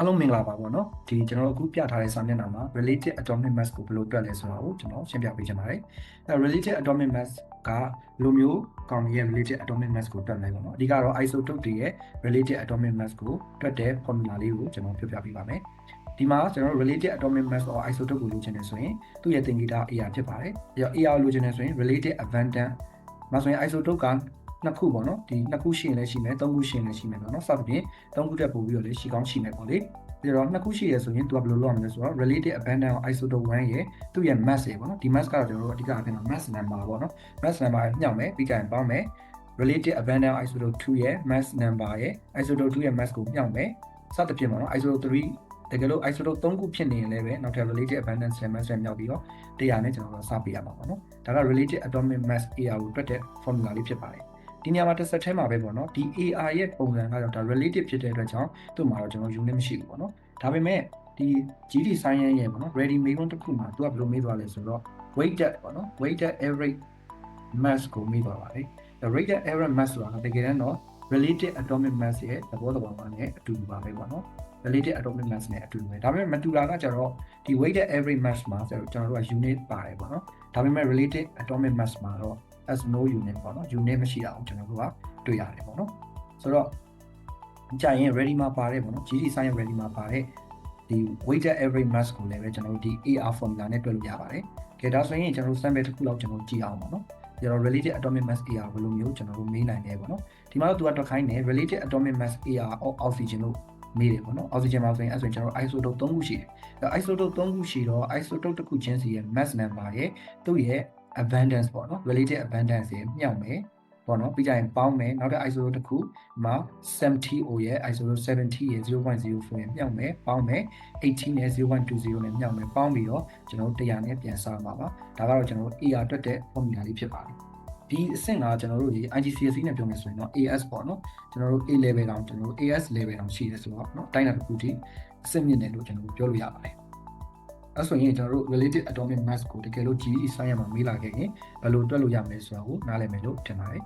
အားလုံးမင်္ဂလာပါပေါ့နော်ဒီကျွန်တော်တို့အခုပြထားတဲ့စာမျက်နှာမှာ related atomic mass ကိုဘယ်လိုတွက်လဲဆိုတာကိုကျွန်တော်ရှင်းပြပေးချင်ပါတယ်အဲ related atomic mass ကလိုမျိုးကောင်ရဲ့ related atomic mass ကိုတွက်မယ်ပေါ့နော်အဓိကတော့ isotope တွေရဲ့ related atomic mass ကိုတွက်တဲ့ formula လေးကိုကျွန်တော်ပြပြပေးပါမယ်ဒီမှာကျွန်တော် related atomic mass or isotope ကိုလိုချင်တယ်ဆိုရင်သူ့ရဲ့သင်္ကေတ AR ဖြစ်ပါတယ်ပြီးတော့ AR လိုချင်တယ်ဆိုရင် related abundant မှာဆိုရင် isotope ကနှစ်ခုပေါ့နော်ဒီနှစ်ခုရှိရင်လည်းရှိမယ်သုံးခုရှိရင်လည်းရှိမယ်ပေါ့နော်စသဖြင့်သုံးခုတက်ပို့ပြီးတော့လည်းရှိကောင်းရှိမယ်ပေါ့လေပြီးတော့နှစ်ခုရှိရဆိုရင်သူကဘယ်လိုလုပ်ရမလဲဆိုတော့ related abundant isotope 1ရဲ့သူ့ရဲ့ mass ရေပေါ့နော်ဒီ mass ကတော့ကျွန်တော်တို့အဓိကအပြင်တော့ mass number ပေါ့နော် mass number ညှောက်မယ်ပြီးကြရင်ပေါင်းမယ် related abundant isotope 2ရဲ့ mass number ရဲ့ isotope 2ရဲ့ mass ကိုညှောက်မယ်စသဖြင့်ပေါ့နော် isotope 3တကယ်လို့ isotope 3ခုဖြစ်နေရင်လည်းပဲနောက်ထပ် related abundance mass နဲ့မြောက်ပြီးတော့100နဲ့ကျွန်တော်တို့စပေးရမှာပေါ့နော်ဒါက related atomic mass AR ကိုတွက်တဲ့ formula လေးဖြစ်ပါတယ်ဒီနေရာမှာတစ်ဆက်ထဲမှာပဲပေါ့နော်ဒီ AR ရဲ့ပုံစံကတော့ဒါ relative ဖြစ်တဲ့အတွက်ကြောင့်သူ့မှာတော့ကျွန်တော် unit မရှိဘူးပေါ့နော်ဒါပေမဲ့ဒီ GD science ရဲ့ပေါ့နော် ready made one တစ်ခုမှာသူကဘယ်လိုမေးသွားလဲဆိုတော့ weighted ပေါ့နော် weighted average mass ကိုမေးသွားပါတယ် weighted average mass ဆိုတာတကယ်တော့ related atomic mass ရဲ့သဘောတရားမှာလည်းအတူတူပါပဲပေါ့နော် related atomic mass နဲ့အတူတူပဲဒါပေမဲ့မတူတာကကျတော့ဒီ weighted average mass မှာကျွန်တော်တို့က unit ပါတယ်ပေါ့နော်ဒါပေမဲ့ related atomic mass မှာတော့as no unit ပေါ့နော် unit မရှိတာကိုကျွန်တော်တို့ကတွေ့ရတယ်ပေါ့နော်ဆိုတော့ကြာရင် ready မှာပါတယ်ပေါ့နော် GD science ready မှာပါတယ်ဒီ weighted average mass ကိုလည်းပဲကျွန်တော်တို့ဒီ AR formula နဲ့တွက်လို့ရပါတယ်ကဲဒါဆိုရင်ကျွန်တော်တို့ sample တစ်ခုလောက်ကျွန်တော်ကြည့်အောင်ပေါ့နော်ကျွန်တော် related atomic mass AR ဘယ်လိုမျိုးကျွန်တော်တို့မေးနိုင်လဲပေါ့နော်ဒီမှာတော့သူကတွက်ခိုင်းတယ် related atomic mass AR of oxygen လို့မေးတယ်ပေါ့နော် oxygen မှာဆိုရင်အဲ့ဆိုရင်ကျွန်တော် isotope 3ခုရှိတယ်အဲ့ isotope 3ခုရှိတော့ isotope တစ်ခုချင်းစီရဲ့ mass number ရဲ့သူ့ရဲ့ abundance ပေါ့နော် related abundance ရေမြှောက်မယ်ပေါ့နော်ပြီးကြရင်ပေါင်းမယ်နောက်တဲ့ isotope တစ်ခုမှာ 70O ရဲ့ isotope 70ရဲ့ 0.04 ရဲ့မြှောက်မယ်ပေါင်းမယ်18နဲ့ 0.20 နဲ့မြှောက်မယ်ပေါင်းပြီးတော့ကျွန်တော်တို့100နဲ့ပြန်စားမှာပါဒါကတော့ကျွန်တော်တို့ AR တွက်တဲ့ formula လေးဖြစ်ပါတယ်ဒီအဆင့်ကကျွန်တော်တို့ဒီ IGCSE နဲ့ပြောမယ်ဆိုရင်တော့ AS ပေါ့နော်ကျွန်တော်တို့ A level တောင်ကျွန်တော်တို့ AS level တောင်ရှိတယ်ဆိုတော့เนาะတိုင်းတာတစ်ခုထိအဆင့်မြင့်တယ်လို့ကျွန်တော်တို့ပြောလို့ရပါတယ်အဲ့ဆိုရင်ကျွန်တော်တို့ related atomic mass ကိုတကယ်လို့ GE science မှာမေးလာခဲ့ရင်ဘယ်လိုတွက်လို့ရမလဲဆိုတာကိုနားလည်မယ်လို့ထင်ပါတယ်